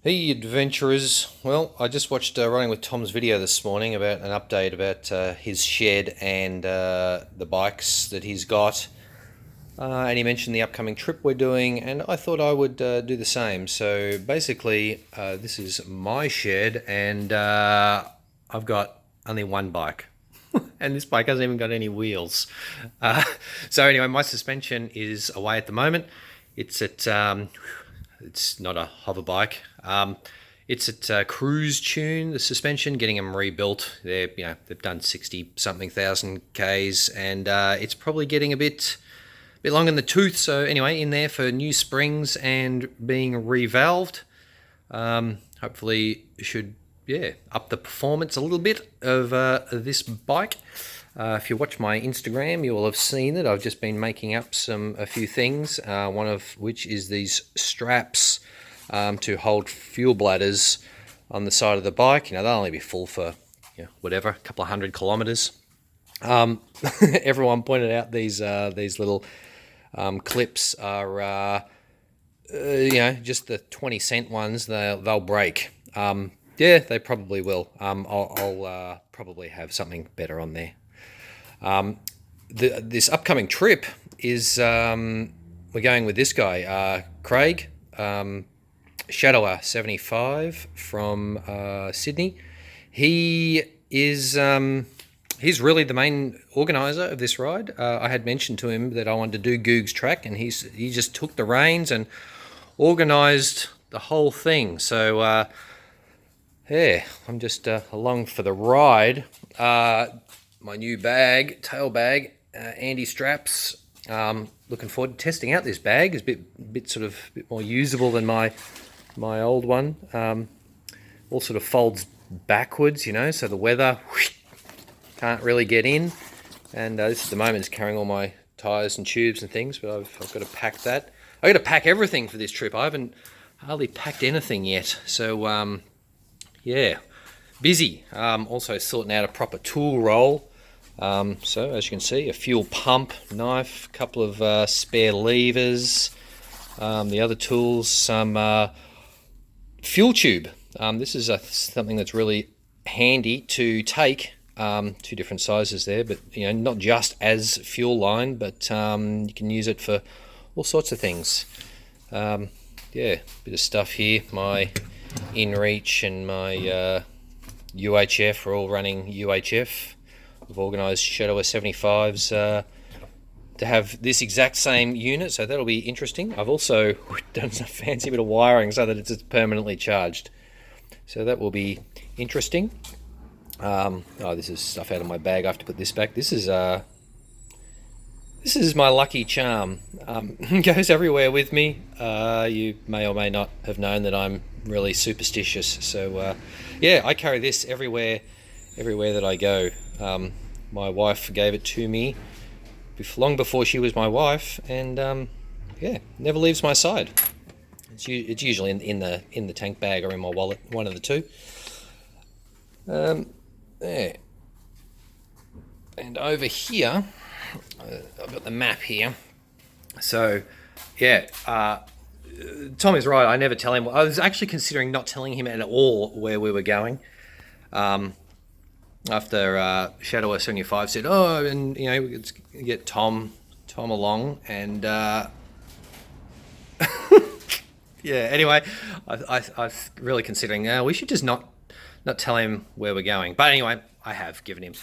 Hey adventurers! Well, I just watched Running with Tom's video this morning about an update about his shed and the bikes that he's got. And he mentioned the upcoming trip we're doing, and I thought I would do the same. So basically, this is my shed, and I've got only one bike. And this bike hasn't even got any wheels. Uh, so anyway, my suspension is away at the moment. It's at it's not a hover bike. It's at Cruise Tune. The suspension, getting them rebuilt. They've done 60 something thousand k's, and it's probably getting a bit long in the tooth. So anyway, in there for new springs and being revalved. Hopefully, should up the performance a little bit of this bike. If you watch my Instagram, you will have seen that I've just been making up a few things, one of which is these straps to hold fuel bladders on the side of the bike. They'll only be full for whatever, a couple of 100 kilometers. Everyone pointed out these little clips are just the 20-cent ones. They'll break. Yeah, they probably will. I'll probably have something better on there. This upcoming trip is we're going with this guy, Craig, Shadower 75 from Sydney. He is he's really the main organizer of this ride. I had mentioned to him that I wanted to do Goog's track, and he just took the reins and organized the whole thing. So I'm just along for the ride. My new tail bag, Andy Straps. Looking forward to testing out this bag. It's a bit more usable than my old one. All sort of folds backwards, so the weather can't really get in. And this at the moment is carrying all my tires and tubes and things, but I've got to pack that. I've got to pack everything for this trip. I haven't hardly packed anything yet. So busy. Also sorting out a proper tool roll. So as you can see, a fuel pump, knife, a couple of spare levers, the other tools, some fuel tube. This is something that's really handy to take. Two different sizes there, but not just as fuel line, but you can use it for all sorts of things. Bit of stuff here. My InReach and my UHF are all running UHF. I've organised Shadower 75s to have this exact same unit, so that'll be interesting. I've also done a fancy bit of wiring so that it's permanently charged. So that will be interesting. This is stuff out of my bag. I have to put this back. This is my lucky charm. It goes everywhere with me. You may or may not have known that I'm really superstitious. So I carry this everywhere that I go. My wife gave it to me long before she was my wife, and never leaves my side. It's usually in the tank bag or in my wallet, one of the two. There. And over here, I've got the map here. So, Tom is right. I never tell him. I was actually considering not telling him at all where we were going. After Shadow 75 said, and let's get Tom along, and Anyway, I was really considering we should just not tell him where we're going. But anyway, I have given him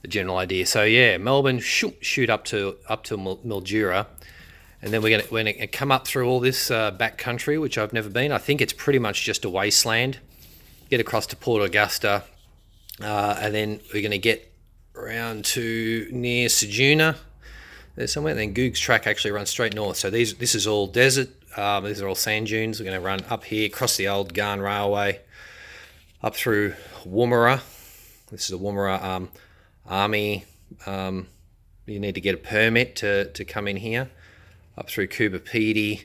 the general idea. So Melbourne, shoot up to Mildura, and then we're gonna come up through all this back country, which I've never been. I think it's pretty much just a wasteland. Get across to Port Augusta, and then we're gonna get around to near Ceduna. There's somewhere. And then Goog's track actually runs straight north. So this is all desert. These are all sand dunes. We're going to run up here, across the old Garn Railway, up through Woomera. This is the Woomera Army. You need to get a permit to come in here. Up through Coober Pedy,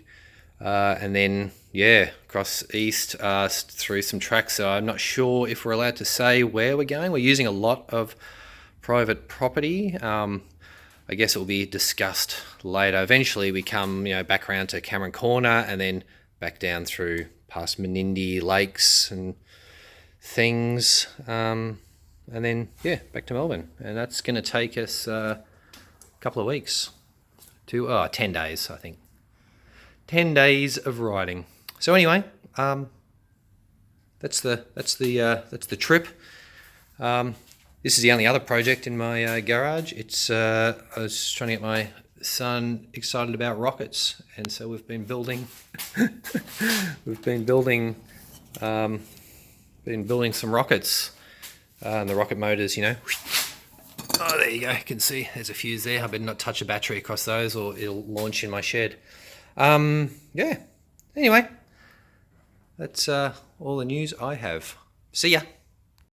and then across east through some tracks. So I'm not sure if we're allowed to say where we're going. We're using a lot of private property. I guess it will be discussed later. Eventually we come back around to Cameron Corner and then back down through past Menindee lakes and things, and then yeah, back to Melbourne, and that's going to take us a couple of weeks to 10 days, I think. 10 days of riding. So anyway, that's the trip. This is the only other project in my garage. I was trying to get my son excited about rockets, and so we've been building some rockets, and the rocket motors, you know. Oh, there you go. You can see there's a fuse there. I better not touch a battery across those, or it'll launch in my shed. Yeah. Anyway, that's all the news I have. See ya.